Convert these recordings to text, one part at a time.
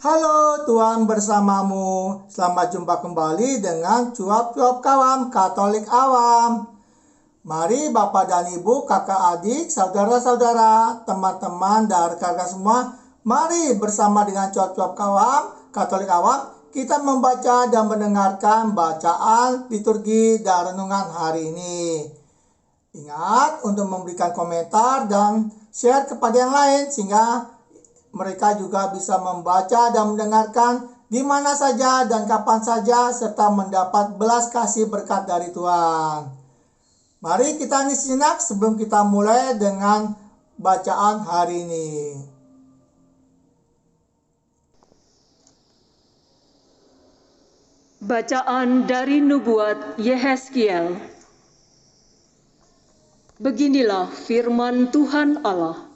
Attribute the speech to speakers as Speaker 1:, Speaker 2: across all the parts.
Speaker 1: Halo, Tuhan bersamamu. Selamat jumpa kembali dengan Cuap-Cuap Kawan Katolik Awam. Mari Bapak dan Ibu, kakak adik, saudara-saudara, teman-teman, dan rekan-rekan semua, mari bersama dengan Cuap-Cuap Kawan Katolik Awam, kita membaca dan mendengarkan bacaan liturgi dan renungan hari ini. Ingat untuk memberikan komentar dan share kepada yang lain sehingga mereka juga bisa membaca dan mendengarkan di mana saja dan kapan saja serta mendapat belas kasih berkat dari Tuhan. Mari kita simak sebelum kita mulai dengan bacaan hari ini.
Speaker 2: Bacaan dari Nubuat Yehezkiel. Beginilah firman Tuhan Allah.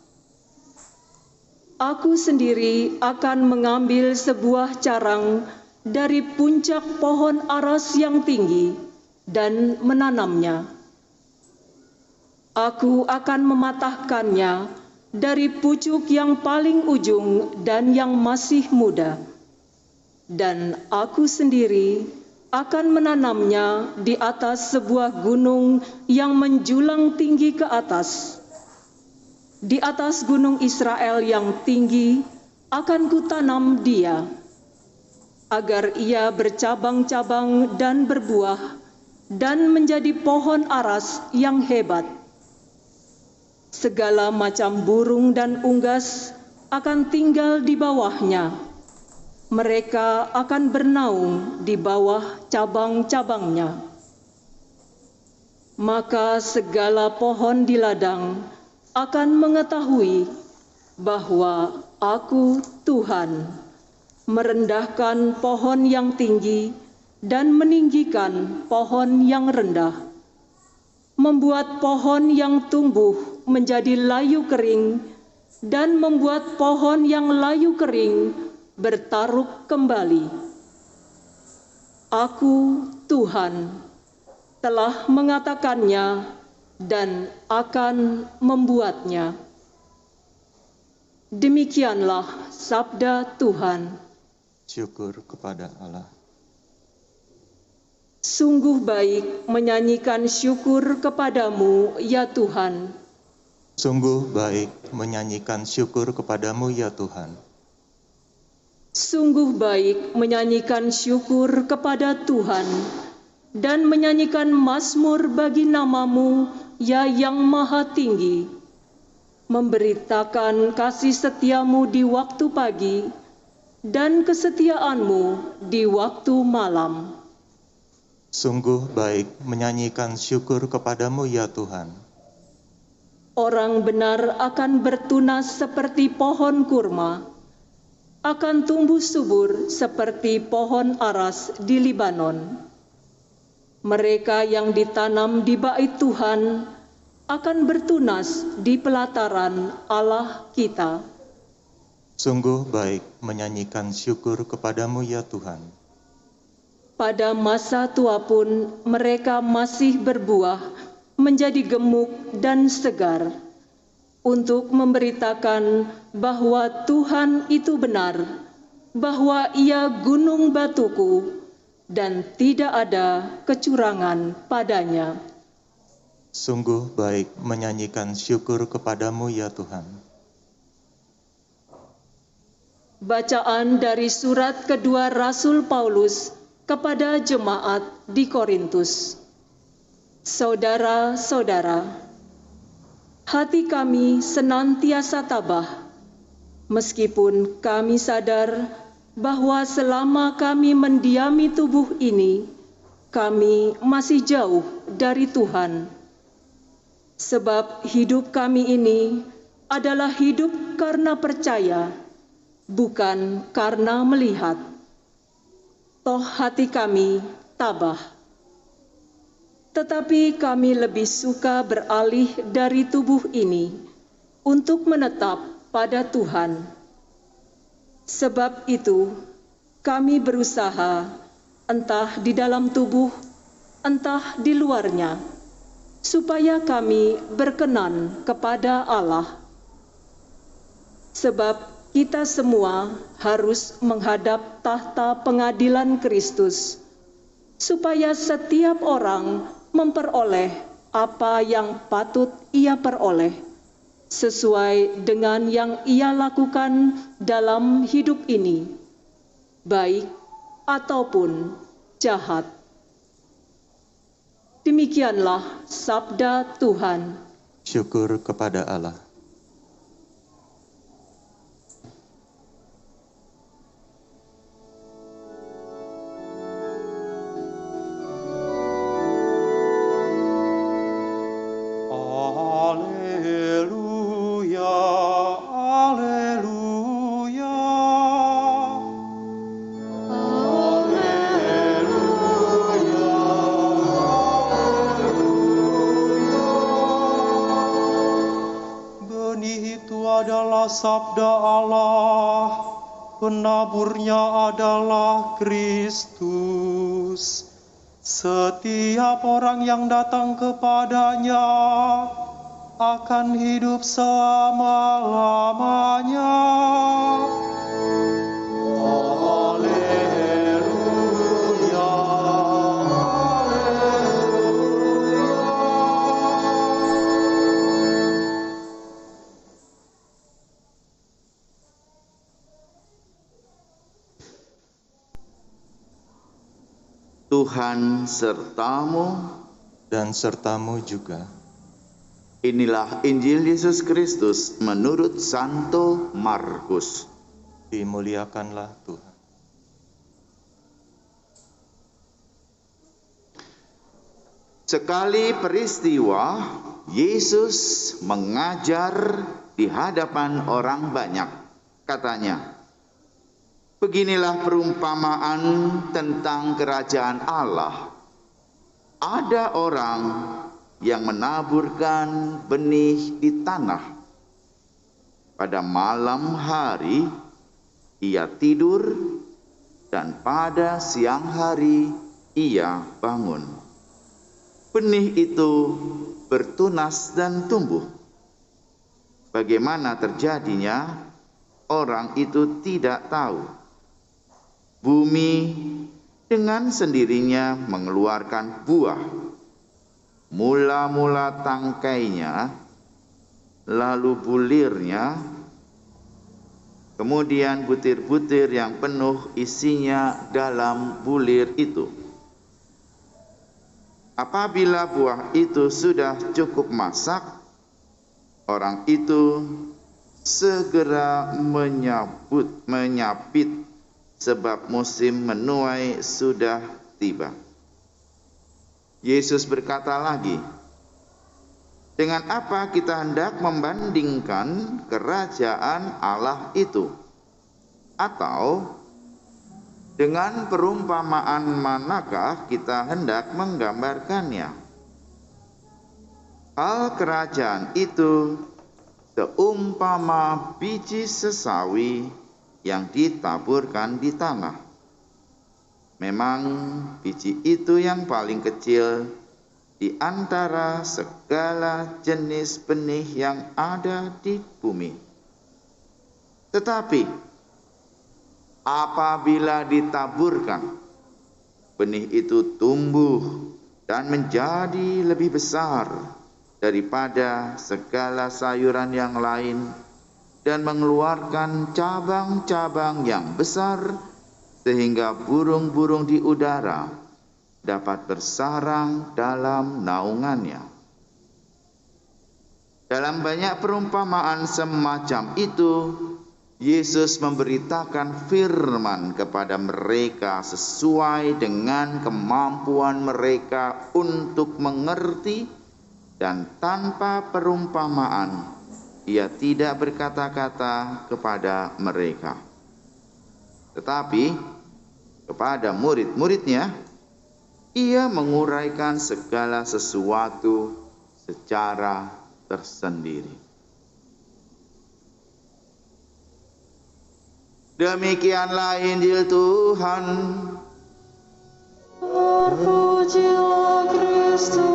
Speaker 2: Aku sendiri akan mengambil sebuah carang dari puncak pohon aras yang tinggi dan menanamnya. Aku akan mematahkannya dari pucuk yang paling ujung dan yang masih muda. Dan aku sendiri akan menanamnya di atas sebuah gunung yang menjulang tinggi ke atas. Di atas gunung Israel yang tinggi akan kutanam dia, agar ia bercabang-cabang dan berbuah, dan menjadi pohon aras yang hebat. Segala macam burung dan unggas akan tinggal di bawahnya. Mereka akan bernaung di bawah cabang-cabangnya. Maka segala pohon di ladang akan mengetahui bahwa Aku, Tuhan, merendahkan pohon yang tinggi dan meninggikan pohon yang rendah, membuat pohon yang tumbuh menjadi layu kering dan membuat pohon yang layu kering bertaruk kembali. Aku, Tuhan, telah mengatakannya dan akan membuatnya. Demikianlah sabda Tuhan.
Speaker 3: Syukur kepada Allah.
Speaker 2: Sungguh baik menyanyikan syukur kepadamu, ya Tuhan.
Speaker 3: Sungguh baik menyanyikan syukur kepadamu, ya Tuhan.
Speaker 2: Sungguh baik menyanyikan syukur kepada Tuhan dan menyanyikan mazmur bagi namamu, ya yang maha tinggi, memberitakan kasih setiamu di waktu pagi dan kesetiaanmu di waktu malam.
Speaker 3: Sungguh baik menyanyikan syukur kepadamu, ya Tuhan.
Speaker 2: Orang benar akan bertunas seperti pohon kurma, akan tumbuh subur seperti pohon aras di Libanon. Mereka yang ditanam di bait Tuhan akan bertunas di pelataran Allah kita.
Speaker 3: Sungguh baik menyanyikan syukur kepadamu, ya Tuhan.
Speaker 2: Pada masa tua pun mereka masih berbuah, menjadi gemuk dan segar, untuk memberitakan bahwa Tuhan itu benar, bahwa Ia gunung batuku, dan tidak ada kecurangan padanya.
Speaker 3: Sungguh baik menyanyikan syukur kepadamu, ya Tuhan.
Speaker 2: Bacaan dari surat kedua Rasul Paulus kepada jemaat di Korintus. Saudara-saudara, hati kami senantiasa tabah, meskipun kami sadar bahwa selama kami mendiami tubuh ini, kami masih jauh dari Tuhan. Sebab hidup kami ini adalah hidup karena percaya, bukan karena melihat. Toh hati kami tabah. Tetapi kami lebih suka beralih dari tubuh ini untuk menetap pada Tuhan. Sebab itu, kami berusaha, entah di dalam tubuh, entah di luarnya, supaya kami berkenan kepada Allah. Sebab kita semua harus menghadap tahta pengadilan Kristus, supaya setiap orang memperoleh apa yang patut ia peroleh, sesuai dengan yang ia lakukan dalam hidup ini, baik ataupun jahat. Demikianlah sabda Tuhan.
Speaker 3: Syukur kepada Allah.
Speaker 4: Alleluia, alleluia. Benih itu adalah sabda Allah, penaburnya adalah Kristus. Setiap orang yang datang kepadanya akan hidup selama-lamanya. Alleluia,
Speaker 5: Tuhan sertamu.
Speaker 3: Dan sertamu juga.
Speaker 5: Inilah Injil Yesus Kristus menurut Santo Markus.
Speaker 3: Dimuliakanlah Tuhan.
Speaker 5: Sekali peristiwa, Yesus mengajar di hadapan orang banyak. Katanya, beginilah perumpamaan tentang kerajaan Allah. Ada orang yang menaburkan benih di tanah. Pada malam hari ia tidur, dan pada siang hari ia bangun. Benih itu bertunas dan tumbuh. Bagaimana terjadinya, orang itu tidak tahu. Bumi dengan sendirinya mengeluarkan buah. Mula-mula tangkainya, lalu bulirnya, kemudian butir-butir yang penuh isinya dalam bulir itu. Apabila buah itu sudah cukup masak, orang itu segera menyapit, sebab musim menuai sudah tiba. Yesus berkata lagi, dengan apa kita hendak membandingkan kerajaan Allah itu? Atau dengan perumpamaan manakah kita hendak menggambarkannya? Hal kerajaan itu seumpama biji sesawi yang ditaburkan di tanah. Memang biji itu yang paling kecil di antara segala jenis benih yang ada di bumi. Tetapi apabila ditaburkan, benih itu tumbuh dan menjadi lebih besar daripada segala sayuran yang lain dan mengeluarkan cabang-cabang yang besar, sehingga burung-burung di udara dapat bersarang dalam naungannya. Dalam banyak perumpamaan semacam itu, Yesus memberitakan firman kepada mereka sesuai dengan kemampuan mereka untuk mengerti, dan tanpa perumpamaan ia tidak berkata-kata kepada mereka. Tetapi kepada murid-muridnya, ia menguraikan segala sesuatu secara tersendiri. Demikianlah Injil Tuhan.
Speaker 2: Terpujilah Kristus.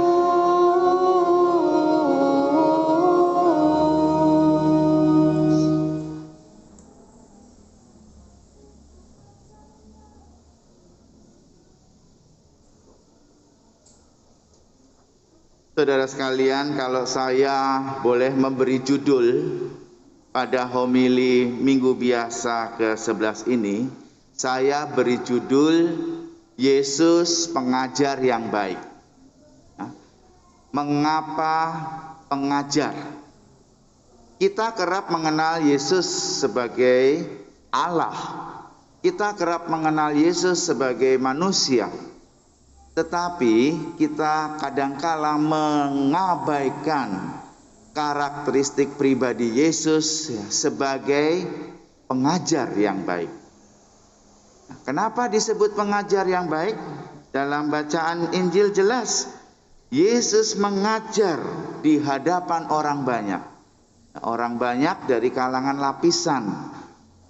Speaker 5: Saudara sekalian, kalau saya boleh memberi judul pada homili Minggu Biasa ke-11 ini, saya beri judul Yesus Pengajar yang Baik. Mengapa pengajar? Kita kerap mengenal Yesus sebagai Allah. Kita kerap mengenal Yesus sebagai manusia. Tetapi kita kadangkala mengabaikan karakteristik pribadi Yesus sebagai pengajar yang baik. Kenapa disebut pengajar yang baik? Dalam bacaan Injil jelas, Yesus mengajar di hadapan orang banyak. Orang banyak dari kalangan lapisan,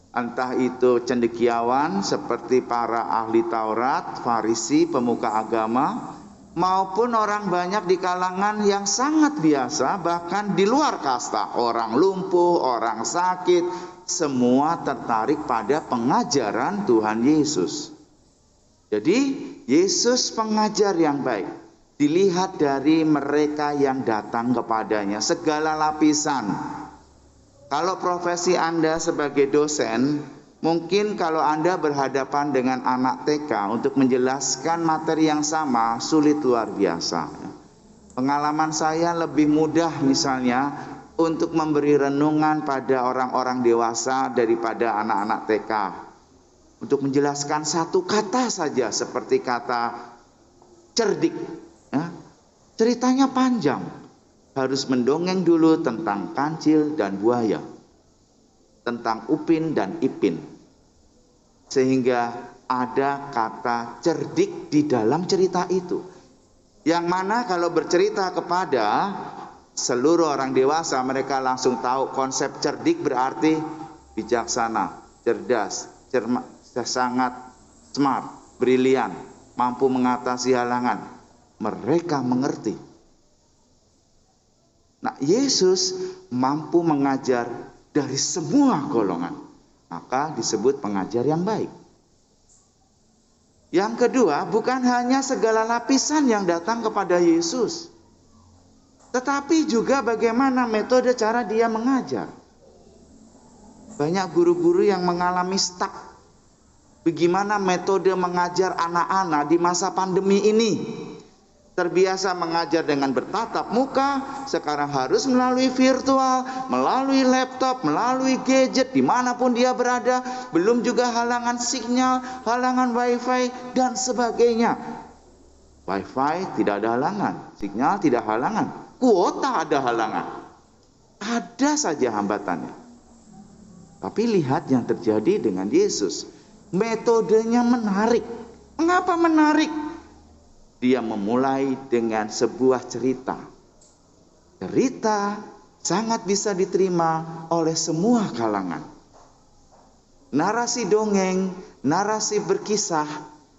Speaker 5: entah itu cendekiawan seperti para ahli Taurat, Farisi, pemuka agama, maupun orang banyak di kalangan yang sangat biasa, bahkan di luar kasta, orang lumpuh, orang sakit, semua tertarik pada pengajaran Tuhan Yesus. Jadi Yesus pengajar yang baik dilihat dari mereka yang datang kepadanya, segala lapisan. Kalau profesi Anda sebagai dosen, mungkin kalau Anda berhadapan dengan anak TK untuk menjelaskan materi yang sama, sulit luar biasa. Pengalaman saya lebih mudah misalnya untuk memberi renungan pada orang-orang dewasa daripada anak-anak TK. Untuk menjelaskan satu kata saja seperti kata cerdik. Ceritanya panjang. Harus mendongeng dulu tentang kancil dan buaya, tentang Upin dan Ipin, sehingga ada kata cerdik di dalam cerita itu, yang mana kalau bercerita kepada seluruh orang dewasa, mereka langsung tahu konsep cerdik berarti bijaksana, cerdas, sangat smart, brilian, mampu mengatasi halangan. Mereka mengerti. Nah, Yesus mampu mengajar dari semua golongan, maka disebut pengajar yang baik. Yang kedua, bukan hanya segala lapisan yang datang kepada Yesus, tetapi juga bagaimana metode cara dia mengajar. Banyak guru-guru yang mengalami stuck. Bagaimana metode mengajar anak-anak di masa pandemi ini? Terbiasa mengajar dengan bertatap muka, sekarang harus melalui virtual, melalui laptop, melalui gadget, dimanapun dia berada. Belum juga halangan sinyal, halangan wifi, dan sebagainya. Wifi tidak ada halangan, sinyal tidak halangan, kuota ada halangan. Ada saja hambatannya. Tapi lihat yang terjadi dengan Yesus. Metodenya menarik. Mengapa menarik? Dia memulai dengan sebuah cerita. Cerita sangat bisa diterima oleh semua kalangan. Narasi dongeng, narasi berkisah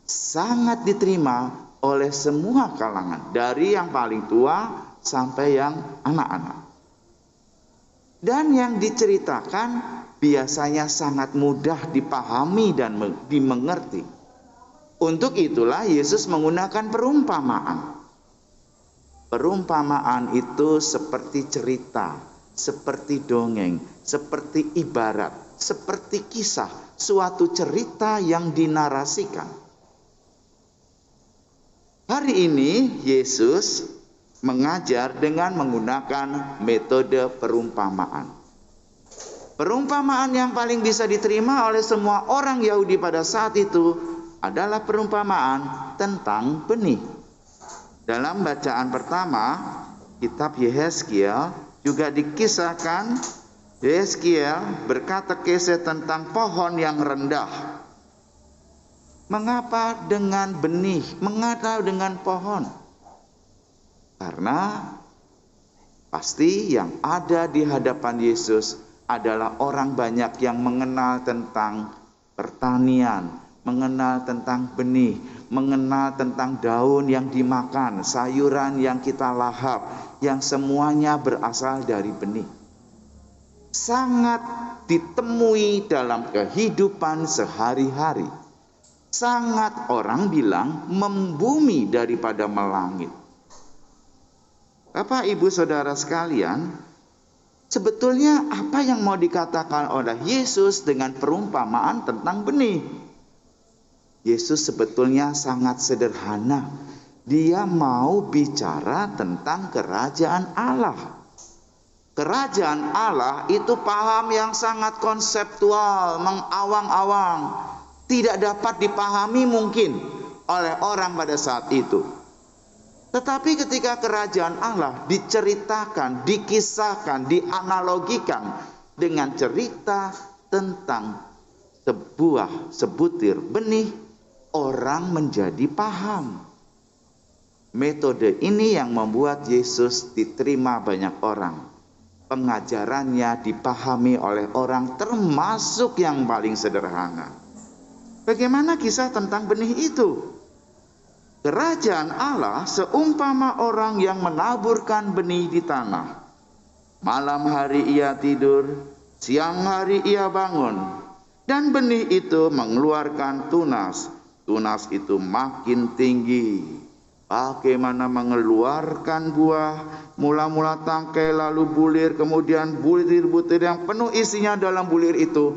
Speaker 5: sangat diterima oleh semua kalangan. Dari yang paling tua sampai yang anak-anak. Dan yang diceritakan biasanya sangat mudah dipahami dan dimengerti. Untuk itulah Yesus menggunakan perumpamaan. Perumpamaan itu seperti cerita, seperti dongeng, seperti ibarat, seperti kisah, suatu cerita yang dinarasikan. Hari ini Yesus mengajar dengan menggunakan metode perumpamaan. Perumpamaan yang paling bisa diterima oleh semua orang Yahudi pada saat itu adalah perumpamaan tentang benih. Dalam bacaan pertama, kitab Yehezkiel juga dikisahkan Yehezkiel berkata-kata tentang pohon yang rendah. Mengapa dengan benih? Mengapa dengan pohon? Karena pasti yang ada di hadapan Yesus adalah orang banyak yang mengenal tentang pertanian, mengenal tentang benih, mengenal tentang daun yang dimakan, sayuran yang kita lahap, yang semuanya berasal dari benih. Sangat ditemui dalam kehidupan sehari-hari. Sangat orang bilang membumi daripada melangit. Bapak, Ibu, Saudara sekalian, sebetulnya apa yang mau dikatakan oleh Yesus dengan perumpamaan tentang benih? Yesus sebetulnya sangat sederhana. Dia mau bicara tentang kerajaan Allah. Kerajaan Allah itu paham yang sangat konseptual, mengawang-awang, tidak dapat dipahami mungkin oleh orang pada saat itu. Tetapi ketika kerajaan Allah diceritakan, dikisahkan, dianalogikan dengan cerita tentang sebutir benih, orang menjadi paham. Metode ini yang membuat Yesus diterima banyak orang. Pengajarannya dipahami oleh orang, termasuk yang paling sederhana. Bagaimana kisah tentang benih itu? Kerajaan Allah seumpama orang yang menaburkan benih di tanah. Malam hari ia tidur, siang hari ia bangun, dan benih itu mengeluarkan tunas. Tunas itu makin tinggi. Bagaimana mengeluarkan buah, mula-mula tangkai, lalu bulir, kemudian butir-butir yang penuh isinya dalam bulir itu,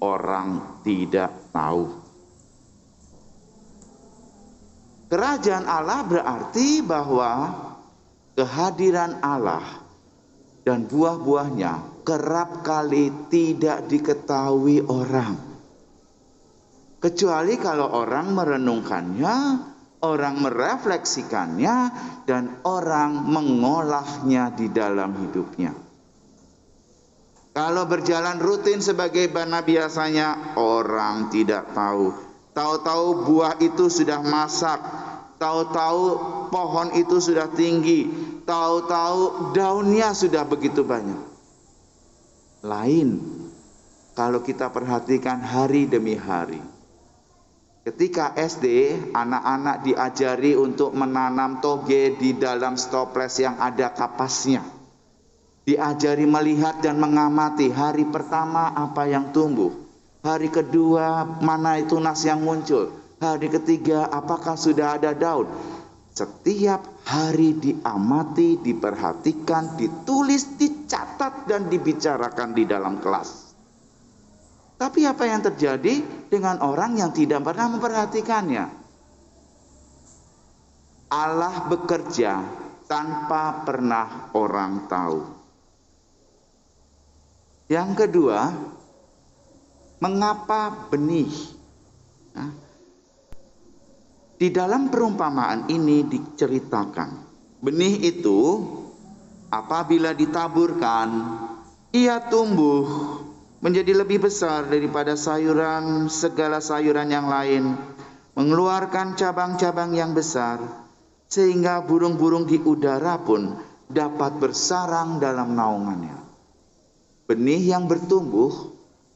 Speaker 5: orang tidak tahu. Kerajaan Allah berarti bahwa kehadiran Allah dan buah-buahnya kerap kali tidak diketahui orang. Kecuali kalau orang merenungkannya, orang merefleksikannya, dan orang mengolahnya di dalam hidupnya. Kalau berjalan rutin sebagaimana biasanya, orang tidak tahu. Tahu-tahu buah itu sudah masak, tahu-tahu pohon itu sudah tinggi, tahu-tahu daunnya sudah begitu banyak. Lain kalau kita perhatikan hari demi hari. Ketika SD, anak-anak diajari untuk menanam toge di dalam stoples yang ada kapasnya. Diajari melihat dan mengamati hari pertama apa yang tumbuh. Hari kedua, mana tunas yang muncul. Hari ketiga, apakah sudah ada daun. Setiap hari diamati, diperhatikan, ditulis, dicatat, dan dibicarakan di dalam kelas. Tapi apa yang terjadi dengan orang yang tidak pernah memperhatikannya? Allah bekerja tanpa pernah orang tahu. Yang kedua, mengapa benih? Di dalam perumpamaan ini diceritakan, benih itu apabila ditaburkan, ia tumbuh menjadi lebih besar daripada segala sayuran yang lain, mengeluarkan cabang-cabang yang besar, sehingga burung-burung di udara pun dapat bersarang dalam naungannya. Benih yang bertumbuh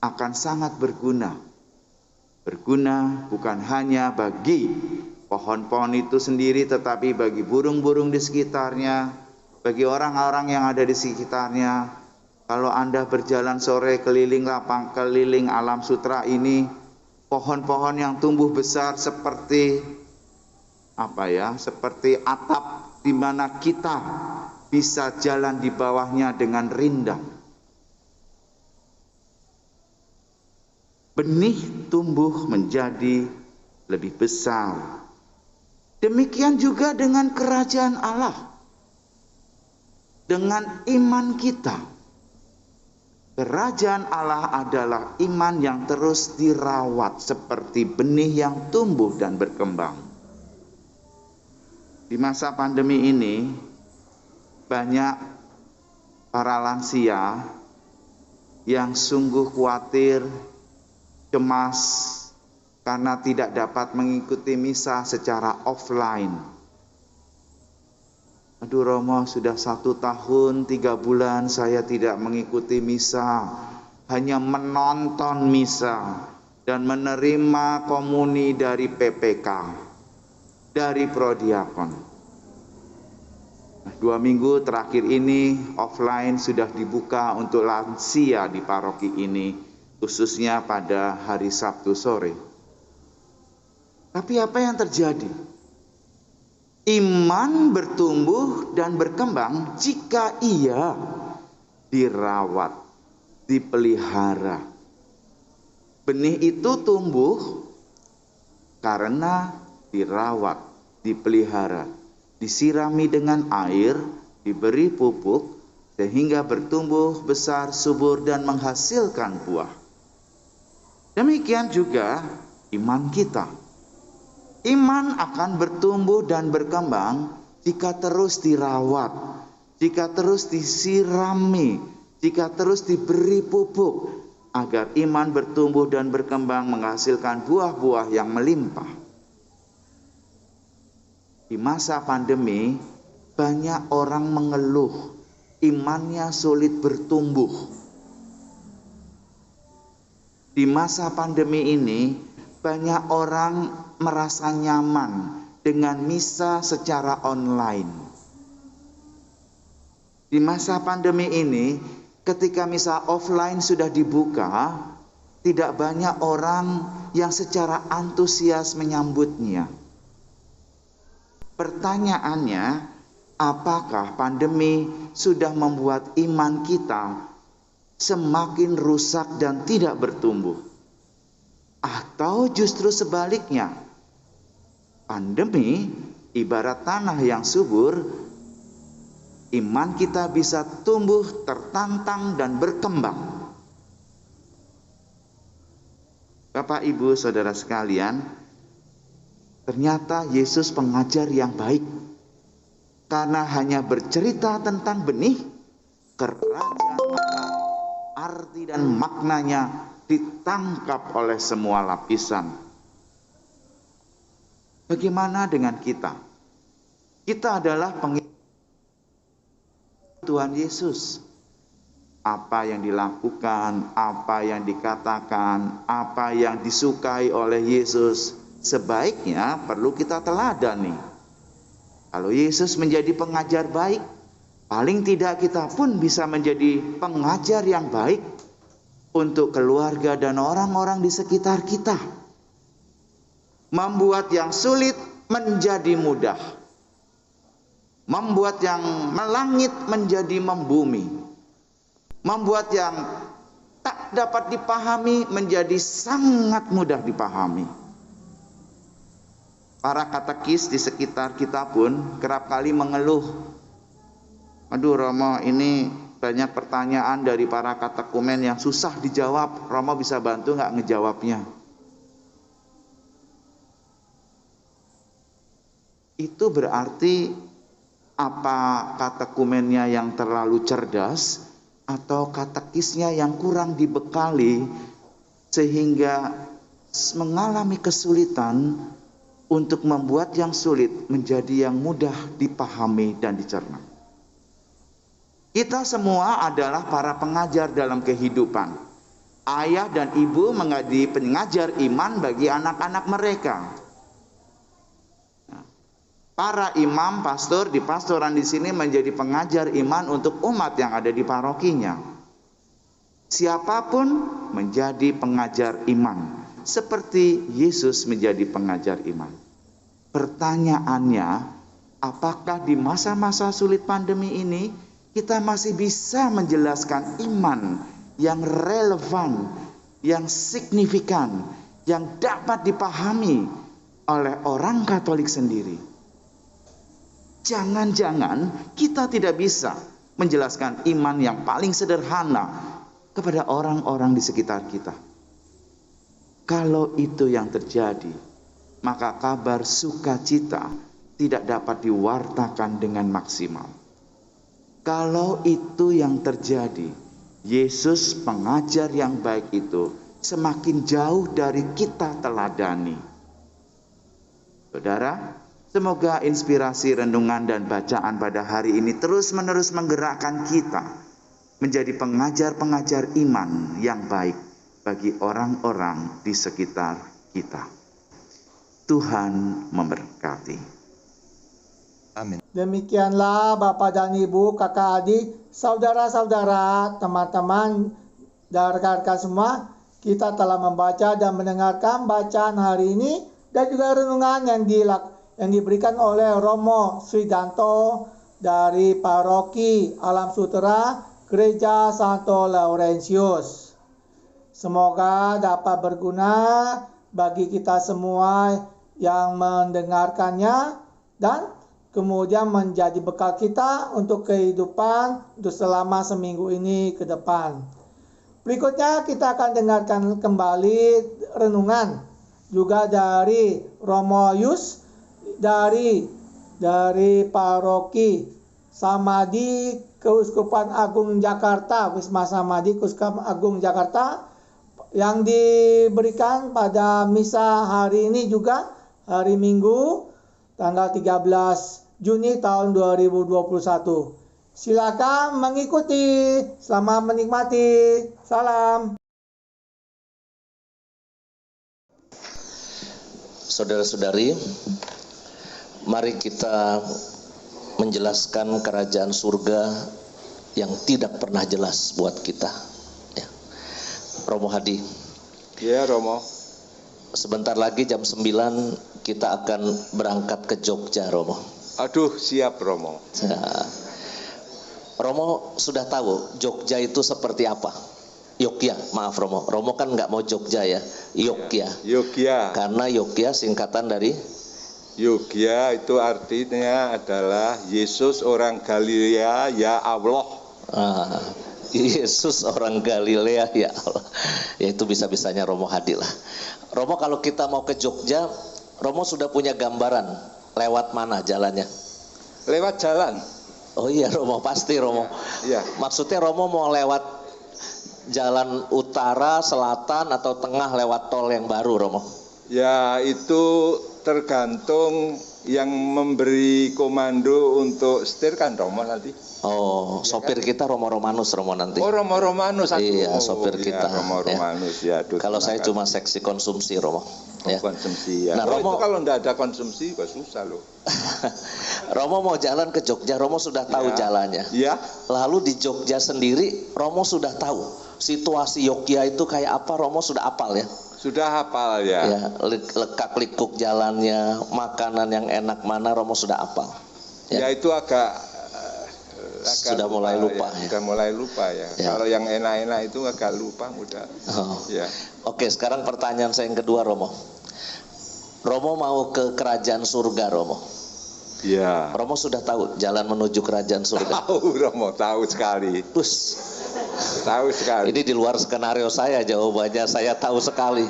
Speaker 5: akan sangat berguna. Berguna bukan hanya bagi pohon-pohon itu sendiri, tetapi bagi burung-burung di sekitarnya, bagi orang-orang yang ada di sekitarnya. Kalau Anda berjalan sore keliling keliling alam sutra ini, pohon-pohon yang tumbuh besar seperti seperti atap di mana kita bisa jalan di bawahnya dengan rindang. Benih tumbuh menjadi lebih besar. Demikian juga dengan kerajaan Allah. Dengan iman kita. Kerajaan Allah adalah iman yang terus dirawat seperti benih yang tumbuh dan berkembang. Di masa pandemi ini, banyak para lansia yang sungguh khawatir, cemas, karena tidak dapat mengikuti misa secara offline. Aduh Romo, sudah 1 tahun 3 bulan saya tidak mengikuti misa, hanya menonton misa dan menerima komuni dari PPK, dari Prodiakon. 2 minggu terakhir ini offline sudah dibuka untuk lansia di paroki ini, khususnya pada hari Sabtu sore. Tapi apa yang terjadi? Iman bertumbuh dan berkembang jika ia dirawat, dipelihara. Benih itu tumbuh karena dirawat, dipelihara, disirami dengan air, diberi pupuk, sehingga bertumbuh besar, subur, dan menghasilkan buah. Demikian juga iman kita. Iman akan bertumbuh dan berkembang jika terus dirawat, jika terus disirami, jika terus diberi pupuk, agar iman bertumbuh dan berkembang menghasilkan buah-buah yang melimpah. Di masa pandemi, banyak orang mengeluh, imannya sulit bertumbuh. Di masa pandemi ini, banyak orang merasa nyaman dengan misa secara online. Di masa pandemi ini, ketika misa offline sudah dibuka, tidak banyak orang yang secara antusias menyambutnya. Pertanyaannya, apakah pandemi sudah membuat iman kita semakin rusak dan tidak bertumbuh? Atau justru sebaliknya, pandemi ibarat tanah yang subur, iman kita bisa tumbuh, tertantang, dan berkembang. Bapak, Ibu, Saudara sekalian, ternyata Yesus pengajar yang baik. Karena hanya bercerita tentang benih, kerajaan Allah, arti dan maknanya ditangkap oleh semua lapisan. Bagaimana dengan kita? Kita adalah pengikut Tuhan Yesus. Apa yang dilakukan, apa yang dikatakan, apa yang disukai oleh Yesus, sebaiknya perlu kita teladani. Kalau Yesus menjadi pengajar baik, paling tidak kita pun bisa menjadi pengajar yang baik untuk keluarga dan orang-orang di sekitar kita. Membuat yang sulit menjadi mudah. Membuat yang melangit menjadi membumi. Membuat yang tak dapat dipahami menjadi sangat mudah dipahami. Para katekis di sekitar kita pun kerap kali mengeluh. Aduh Romo, ini banyak pertanyaan dari para katekumen yang susah dijawab. Romo bisa bantu nggak ngejawabnya? Itu berarti apa katekumennya yang terlalu cerdas atau katekisnya yang kurang dibekali sehingga mengalami kesulitan untuk membuat yang sulit menjadi yang mudah dipahami dan dicerna. Kita semua adalah para pengajar dalam kehidupan. Ayah dan ibu menjadi pengajar iman bagi anak-anak mereka. Para imam, pastor di pastoran di sini menjadi pengajar iman untuk umat yang ada di parokinya. Siapapun menjadi pengajar iman, seperti Yesus menjadi pengajar iman. Pertanyaannya, apakah di masa-masa sulit pandemi ini kita masih bisa menjelaskan iman yang relevan, yang signifikan, yang dapat dipahami oleh orang Katolik sendiri? Jangan-jangan kita tidak bisa menjelaskan iman yang paling sederhana kepada orang-orang di sekitar kita. Kalau itu yang terjadi, maka kabar sukacita tidak dapat diwartakan dengan maksimal. Kalau itu yang terjadi, Yesus pengajar yang baik itu semakin jauh dari kita teladani. Saudara, semoga inspirasi renungan dan bacaan pada hari ini terus-menerus menggerakkan kita menjadi pengajar-pengajar iman yang baik bagi orang-orang di sekitar kita. Tuhan memberkati.
Speaker 3: Amin.
Speaker 1: Demikianlah Bapak dan Ibu, kakak adik, saudara-saudara, teman-teman, dan rekan-rekan semua, kita telah membaca dan mendengarkan bacaan hari ini dan juga renungan yang diberikan oleh Romo Sridanto dari Paroki Alam Sutera Gereja Santo Laurentius. Semoga dapat berguna bagi kita semua yang mendengarkannya dan kemudian menjadi bekal kita untuk kehidupan untuk selama seminggu ini ke depan. Berikutnya kita akan dengarkan kembali renungan juga dari Romo Yus dari Paroki Samadi Keuskupan Agung Jakarta, Wisma Samadi Keuskupan Agung Jakarta, yang diberikan pada misa hari ini juga hari Minggu tanggal 13 Juni tahun 2021. Silakan mengikuti. Selamat menikmati. Salam.
Speaker 6: Saudara-saudari, mari kita menjelaskan kerajaan surga yang tidak pernah jelas buat kita. Ya. Romo Hadi.
Speaker 5: Ya, Romo.
Speaker 6: Sebentar lagi jam 9 kita akan berangkat ke Jogja, Romo.
Speaker 5: Aduh, siap, Romo.
Speaker 6: Nah, Romo sudah tahu Jogja itu seperti apa? Yogya, maaf Romo. Romo kan nggak mau Jogja ya, Yogya.
Speaker 5: Yogya.
Speaker 6: Karena Yogya singkatan dari
Speaker 5: Yogya itu artinya adalah Yesus orang Galilea, ya Allah.
Speaker 6: Yesus orang Galilea, ya Allah. Ya itu bisa-bisanya Romo Hadi lah. Romo kalau kita mau ke Jogja, Romo sudah punya gambaran lewat mana jalannya?
Speaker 5: Lewat jalan.
Speaker 6: Oh iya Romo, pasti Romo.
Speaker 5: Iya.
Speaker 6: Maksudnya Romo mau lewat jalan utara, selatan, atau tengah lewat tol yang baru Romo?
Speaker 5: Ya, itu tergantung yang memberi komando untuk setir kan Romo nanti.
Speaker 6: Oh, sopir kita Romo Romanus Romo nanti.
Speaker 5: Oh, Romo Romanus.
Speaker 6: Iya, sopir kita.
Speaker 5: Romo Romanus ya.
Speaker 6: Kalau saya cuma seksi konsumsi Romo. Ya.
Speaker 5: Konsumsi ya.
Speaker 6: Nah, Romo,
Speaker 5: itu kalau enggak ada konsumsi kok susah loh.
Speaker 6: Romo mau jalan ke Jogja, Romo sudah tahu jalannya.
Speaker 5: Iya.
Speaker 6: Lalu di Jogja sendiri, Romo sudah tahu situasi Yogya itu kayak apa. Romo sudah hafal ya.
Speaker 5: Sudah hafal ya.
Speaker 6: Ya, lekak-likuk jalannya, makanan yang enak mana, Romo sudah hafal.
Speaker 5: Ya, itu agak
Speaker 6: sudah mulai lupa ya.
Speaker 5: Sudah mulai lupa ya. Kalau yang enak-enak itu agak lupa mudah.
Speaker 6: Oh.
Speaker 5: Ya.
Speaker 6: Oke, sekarang pertanyaan saya yang kedua Romo. Romo mau ke kerajaan surga Romo.
Speaker 5: Iya.
Speaker 6: Romo sudah tahu jalan menuju kerajaan surga.
Speaker 5: Tahu Romo, tahu sekali.
Speaker 6: Terus
Speaker 5: tahu sekali.
Speaker 6: Ini di luar skenario saya jawabannya, saya tahu sekali.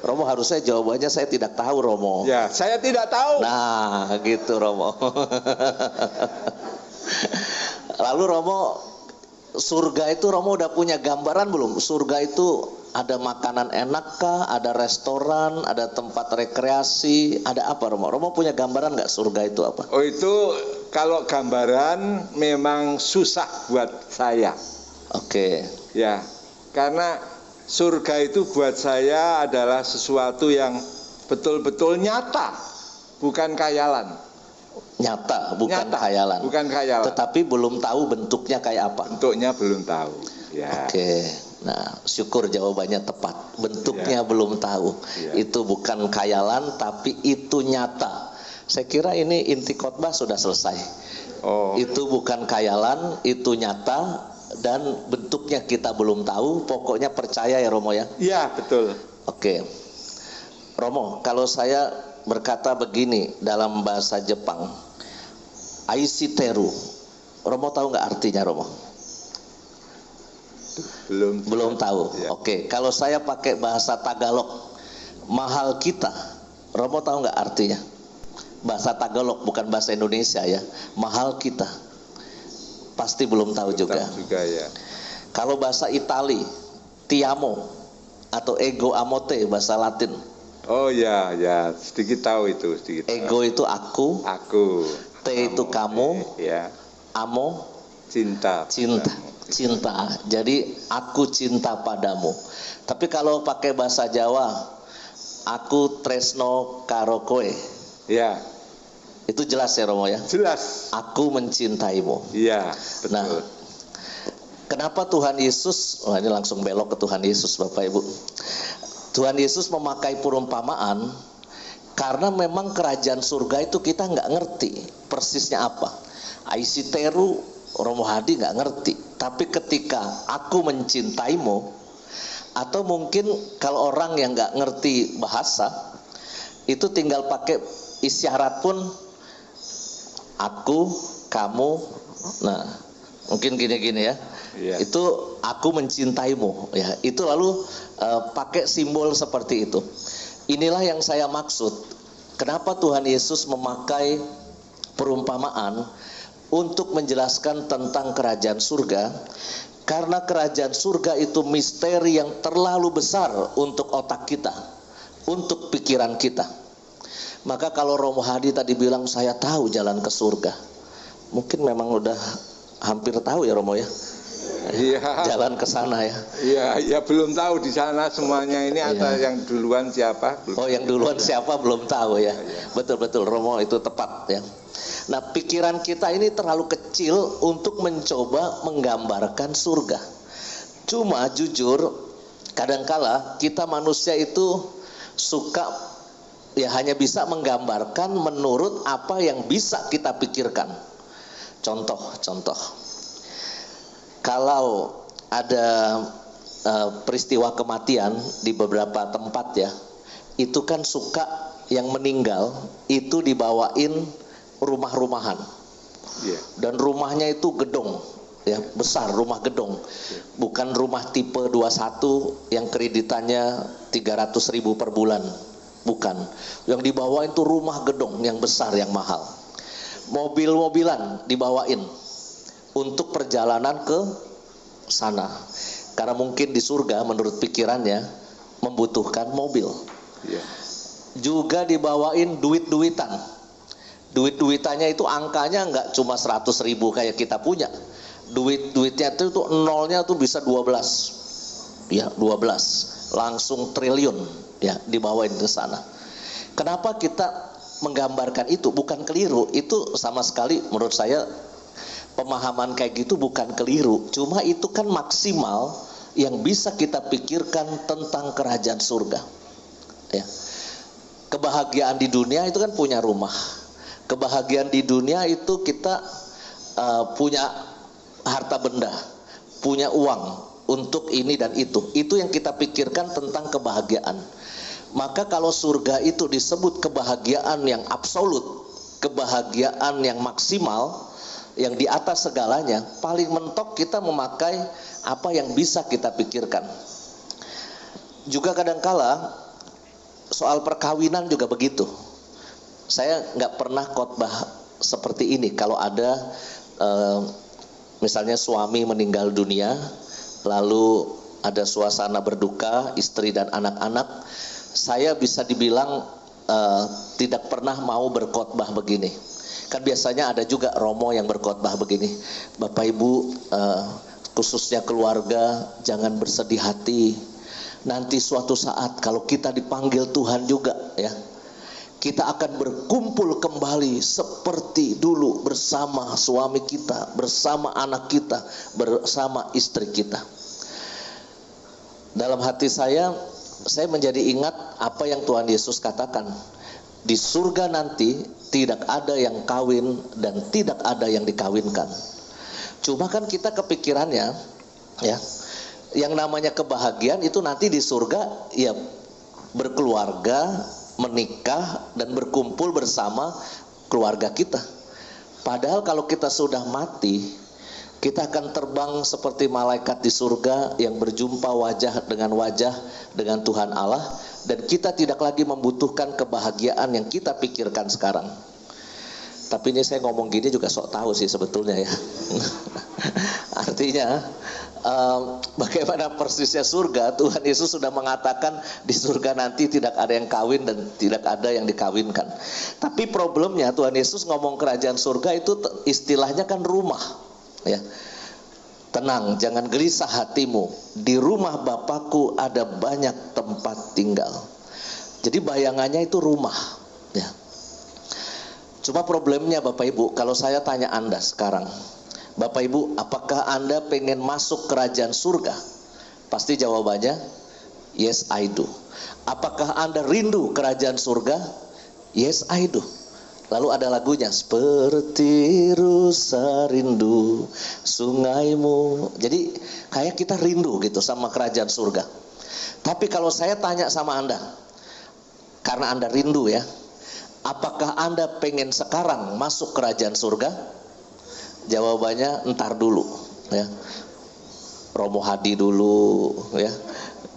Speaker 6: Romo harusnya jawabannya saya tidak tahu Romo.
Speaker 5: Ya, saya tidak tahu.
Speaker 6: Nah, gitu Romo. Lalu Romo, surga itu Romo udah punya gambaran belum? Surga itu ada makanan enak kah? Ada restoran? Ada tempat rekreasi? Ada apa Romo? Romo punya gambaran nggak surga itu apa?
Speaker 5: Oh, itu kalau gambaran memang susah buat saya.
Speaker 6: Oke.
Speaker 5: Ya, karena surga itu buat saya adalah sesuatu yang betul-betul nyata, bukan khayalan.
Speaker 6: Nyata, bukan khayalan.
Speaker 5: Bukan khayalan.
Speaker 6: Tetapi belum tahu bentuknya kayak apa.
Speaker 5: Bentuknya belum tahu. Ya.
Speaker 6: Oke. Nah, syukur jawabannya tepat. Bentuknya belum tahu. Itu bukan khayalan, tapi itu nyata. Saya kira ini inti khotbah sudah selesai.
Speaker 5: Oh.
Speaker 6: Itu bukan khayalan, itu nyata, dan bentuknya kita belum tahu. Pokoknya percaya ya Romo ya.
Speaker 5: Iya, betul.
Speaker 6: Oke. Romo, kalau saya berkata begini dalam bahasa Jepang, Aishiteru, Romo tahu nggak artinya Romo? Belum tahu.
Speaker 5: Ya.
Speaker 6: Oke, kalau saya pakai bahasa Tagalog, mahal kita, Romo tahu nggak artinya? Bahasa Tagalog bukan bahasa Indonesia ya. Mahal kita, pasti belum tahu juga.
Speaker 5: Ya.
Speaker 6: Kalau bahasa Itali, Tiamo atau ego amote bahasa Latin.
Speaker 5: Oh ya, sedikit tahu itu, sedikit.
Speaker 6: Ego itu aku. T itu kamu.
Speaker 5: Ya.
Speaker 6: Amo
Speaker 5: cinta.
Speaker 6: Cinta. Jadi aku cinta padamu. Tapi kalau pakai bahasa Jawa, aku tresno karo koe.
Speaker 5: Ya.
Speaker 6: Itu jelas ya Romo ya?
Speaker 5: Jelas.
Speaker 6: Aku mencintaimu.
Speaker 5: Iya, betul.
Speaker 6: Nah, kenapa Tuhan Yesus, ini langsung belok ke Tuhan Yesus Bapak Ibu. Tuhan Yesus memakai perumpamaan Karena memang kerajaan surga itu kita nggak ngerti persisnya apa. Aisiteru, Romo Hadi nggak ngerti. Tapi ketika aku mencintaimu, atau mungkin kalau orang yang nggak ngerti bahasa, itu tinggal pakai isyarat pun, aku, kamu, nah mungkin gini-gini ya.
Speaker 7: Iya.
Speaker 6: Itu aku mencintaimu, ya. Itu lalu pakai simbol seperti itu. Inilah yang saya maksud. Kenapa Tuhan Yesus memakai perumpamaan untuk menjelaskan tentang kerajaan surga? Karena kerajaan surga itu misteri yang terlalu besar untuk otak kita, untuk pikiran kita. Maka kalau Romo Hadi tadi bilang saya tahu jalan ke surga, mungkin memang udah hampir tahu ya Romo ya.
Speaker 7: Iya.
Speaker 6: Jalan ke sana ya.
Speaker 7: Iya, ya belum tahu di sana semuanya ini
Speaker 6: Iya.
Speaker 7: ada yang duluan siapa? Belum.
Speaker 6: Oh, yang duluan siapa belum tahu ya. Betul-betul Romo itu tepat ya. Nah, pikiran kita ini terlalu kecil untuk mencoba menggambarkan surga. Cuma jujur, kadangkala kita manusia itu suka ya hanya bisa menggambarkan menurut apa yang bisa kita pikirkan. Contoh. Kalau ada peristiwa kematian di beberapa tempat ya, itu kan suka yang meninggal itu dibawain rumah-rumahan.
Speaker 7: Iya.
Speaker 6: Dan rumahnya itu gedung, ya besar, rumah gedung. Bukan rumah tipe 21 yang kreditannya 300.000 per bulan. Bukan. Yang dibawain itu rumah gedung yang besar, yang mahal. Mobil-mobilan dibawain untuk perjalanan ke sana. Karena mungkin di surga menurut pikirannya membutuhkan mobil.
Speaker 7: Iya.
Speaker 6: Juga dibawain duit-duitan. Duit-duitannya itu angkanya nggak cuma 100.000 kayak kita punya. Duit-duitnya itu nolnya tuh bisa 12. Ya, 12. Langsung triliun ya dibawain ke sana. Kenapa kita menggambarkan itu? Bukan keliru, itu sama sekali menurut saya pemahaman kayak gitu bukan keliru. Cuma itu kan maksimal yang bisa kita pikirkan tentang kerajaan surga. Ya. Kebahagiaan di dunia itu kan punya rumah. Kebahagiaan di dunia itu kita punya harta benda, punya uang untuk ini dan itu. Itu yang kita pikirkan tentang kebahagiaan. Maka kalau surga itu disebut kebahagiaan yang absolut, kebahagiaan yang maksimal, yang di atas segalanya, paling mentok kita memakai apa yang bisa kita pikirkan. Juga kadangkala soal perkawinan juga begitu. Saya nggak pernah khotbah seperti ini. Kalau ada misalnya suami meninggal dunia, lalu ada suasana berduka, istri dan anak-anak, saya bisa dibilang tidak pernah mau berkhotbah begini. Kan biasanya ada juga Romo yang berkhotbah begini, Bapak Ibu khususnya keluarga jangan bersedih hati. Nanti suatu saat kalau kita dipanggil Tuhan juga ya, kita akan berkumpul kembali seperti dulu bersama suami kita, bersama anak kita, bersama istri kita. Dalam hati saya menjadi ingat apa yang Tuhan Yesus katakan. Di surga nanti tidak ada yang kawin dan tidak ada yang dikawinkan. Cuma kan kita kepikirannya ya, yang namanya kebahagiaan itu nanti di surga ya berkeluarga, menikah dan berkumpul bersama keluarga kita. Padahal kalau kita sudah mati, kita akan terbang seperti malaikat di surga yang berjumpa wajah dengan Tuhan Allah, dan kita tidak lagi membutuhkan kebahagiaan yang kita pikirkan sekarang. Tapi ini saya ngomong gini juga sok tahu sih sebetulnya ya. Artinya bagaimana persisnya surga, Tuhan Yesus sudah mengatakan di surga nanti tidak ada yang kawin dan tidak ada yang dikawinkan. Tapi problemnya Tuhan Yesus ngomong kerajaan surga itu istilahnya kan rumah ya. Tenang, jangan gelisah hatimu. Di rumah Bapakku ada banyak tempat tinggal. Jadi bayangannya itu rumah ya. Cuma problemnya Bapak Ibu, kalau saya tanya Anda sekarang, Bapak Ibu, apakah Anda pengen masuk kerajaan surga? Pasti jawabannya, yes I do. Apakah Anda rindu kerajaan surga? Yes, I do. Lalu ada lagunya, seperti rusa rindu sungaimu. Jadi kayak kita rindu gitu sama kerajaan surga. Tapi kalau saya tanya sama Anda, karena Anda rindu ya, apakah Anda pengen sekarang masuk kerajaan surga? Jawabannya entar dulu ya. Romo Hadi dulu ya.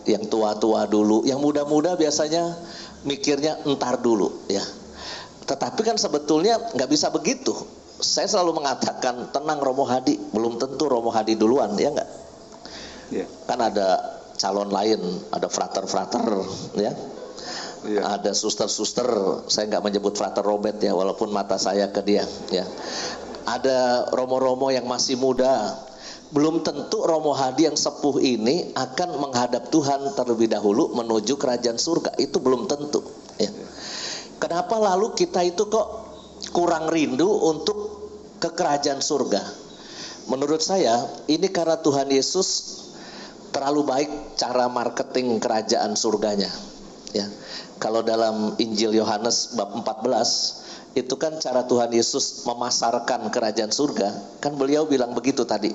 Speaker 6: Yang tua-tua dulu, yang muda-muda biasanya mikirnya entar dulu ya. Tetapi kan sebetulnya nggak bisa begitu. Saya selalu mengatakan, tenang Romo Hadi, belum tentu Romo Hadi duluan, ya nggak?
Speaker 7: Iya.
Speaker 6: Kan ada calon lain, ada frater-frater, ya.
Speaker 7: Iya.
Speaker 6: Ada suster-suster, saya nggak menyebut frater Robert ya, walaupun mata saya ke dia, ya. Ada romo-romo yang masih muda. Belum tentu Romo Hadi yang sepuh ini akan menghadap Tuhan terlebih dahulu menuju kerajaan surga. Itu belum tentu, ya. Kenapa lalu kita itu kok kurang rindu untuk ke kerajaan surga? Menurut saya ini karena Tuhan Yesus terlalu baik cara marketing kerajaan surganya ya. Kalau dalam Injil Yohanes bab 14 itu kan cara Tuhan Yesus memasarkan kerajaan surga. Kan beliau bilang begitu tadi,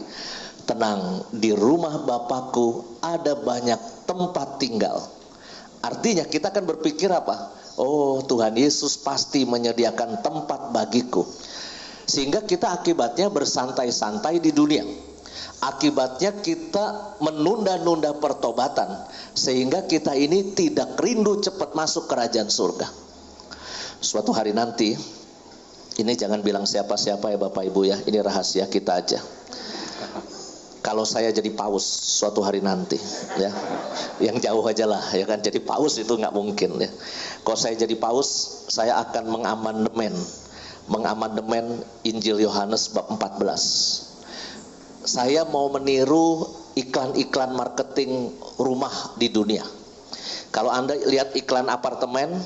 Speaker 6: tenang, di rumah Bapakku ada banyak tempat tinggal. Artinya kita kan berpikir apa? Oh, Tuhan Yesus pasti menyediakan tempat bagiku. Sehingga kita akibatnya bersantai-santai di dunia. Akibatnya kita menunda-nunda pertobatan. Sehingga kita ini tidak rindu cepat masuk kerajaan surga. Suatu hari nanti, ini jangan bilang siapa-siapa ya Bapak Ibu ya, ini rahasia kita aja. Kalau saya jadi paus suatu hari nanti ya, yang jauh aja lah ya kan, jadi paus itu nggak mungkin ya. Kalau saya jadi paus, saya akan mengamandemen Injil Yohanes bab 14. Saya mau meniru iklan-iklan marketing rumah di dunia. Kalau Anda lihat iklan apartemen,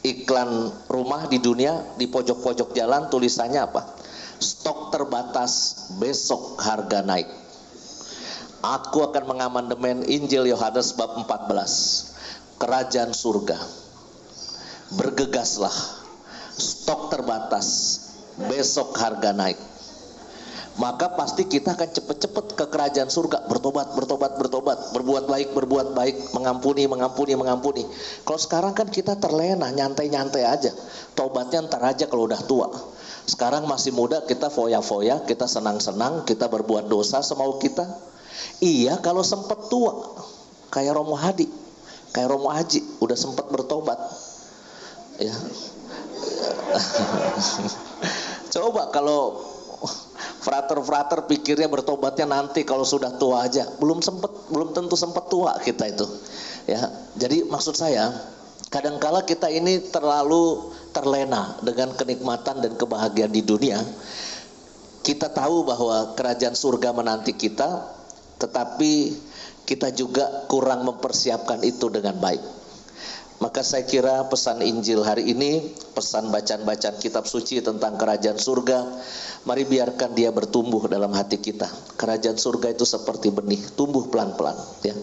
Speaker 6: iklan rumah di dunia, di pojok-pojok jalan tulisannya apa? Stok terbatas, besok harga naik. Aku akan mengamandemen Injil Yohanes bab 14. Kerajaan surga. Bergegaslah. Stok terbatas. Besok harga naik. Maka pasti kita akan cepat-cepat ke kerajaan surga. Bertobat. Berbuat baik. Mengampuni. Kalau sekarang kan kita terlena, nyantai-nyantai aja. Tobatnya ntar aja kalau udah tua. Sekarang masih muda, kita foya-foya, kita senang-senang, kita berbuat dosa semau kita. Iya kalau sempat tua, kayak Romo Hadi, kayak Romo Haji, udah sempat bertobat. Ya. Coba kalau frater-frater pikirnya bertobatnya nanti kalau sudah tua aja, belum tentu sempat tua kita itu. Ya, jadi maksud saya, kadangkala kita ini terlalu terlena dengan kenikmatan dan kebahagiaan di dunia. Kita tahu bahwa kerajaan surga menanti kita, tetapi kita juga kurang mempersiapkan itu dengan baik. Maka saya kira pesan Injil hari ini, pesan bacaan-bacaan kitab suci tentang kerajaan surga, mari biarkan dia bertumbuh dalam hati kita. Kerajaan surga itu seperti benih, tumbuh pelan-pelan ya.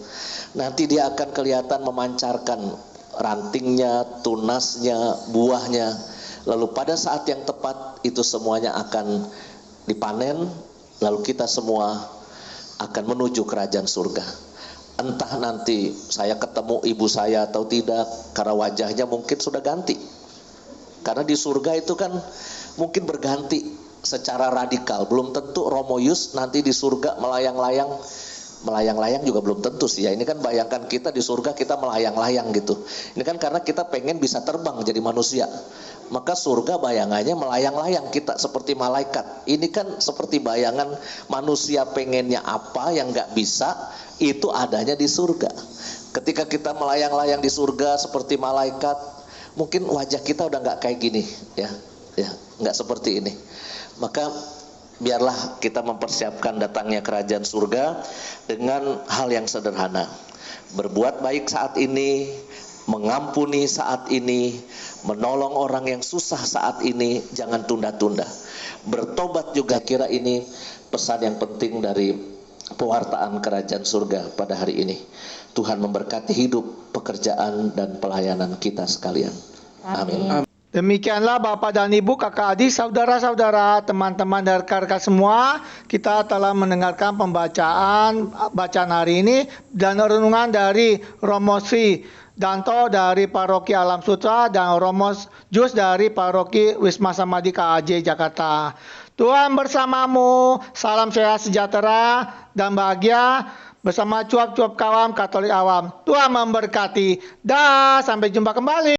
Speaker 6: Nanti dia akan kelihatan memancarkan rantingnya, tunasnya, buahnya. Lalu pada saat yang tepat itu semuanya akan dipanen, lalu kita semua akan menuju kerajaan surga. Entah nanti saya ketemu ibu saya atau tidak, karena wajahnya mungkin sudah ganti. Karena di surga itu kan mungkin berganti secara radikal. Belum tentu Romo Yus nanti di surga melayang-layang juga belum tentu sih ya. Ini kan bayangkan kita di surga kita melayang-layang gitu. Ini kan karena kita pengen bisa terbang jadi manusia. Maka surga bayangannya melayang-layang kita seperti malaikat. Ini kan seperti bayangan manusia pengennya apa yang gak bisa, itu adanya di surga. Ketika kita melayang-layang di surga seperti malaikat, mungkin wajah kita udah gak kayak gini ya, gak seperti ini. Maka biarlah kita mempersiapkan datangnya kerajaan surga dengan hal yang sederhana. Berbuat baik saat ini, mengampuni saat ini, menolong orang yang susah saat ini, jangan tunda-tunda. Bertobat juga, kira ini pesan yang penting dari pewartaan kerajaan surga pada hari ini. Tuhan memberkati hidup, pekerjaan dan pelayanan kita sekalian. Amin.
Speaker 1: Demikianlah Bapak dan Ibu, kakak adik, saudara-saudara, teman-teman dan rekan-rekan semua, kita telah mendengarkan bacaan hari ini dan renungan dari Romo Sri Danto dari Paroki Alam Sutra dan Romo Jus dari Paroki Wisma Samadhi KAJ Jakarta. Tuhan bersamamu, salam sehat sejahtera dan bahagia bersama cuap-cuap kawan Katolik awam. Tuhan memberkati. Dah, sampai jumpa kembali.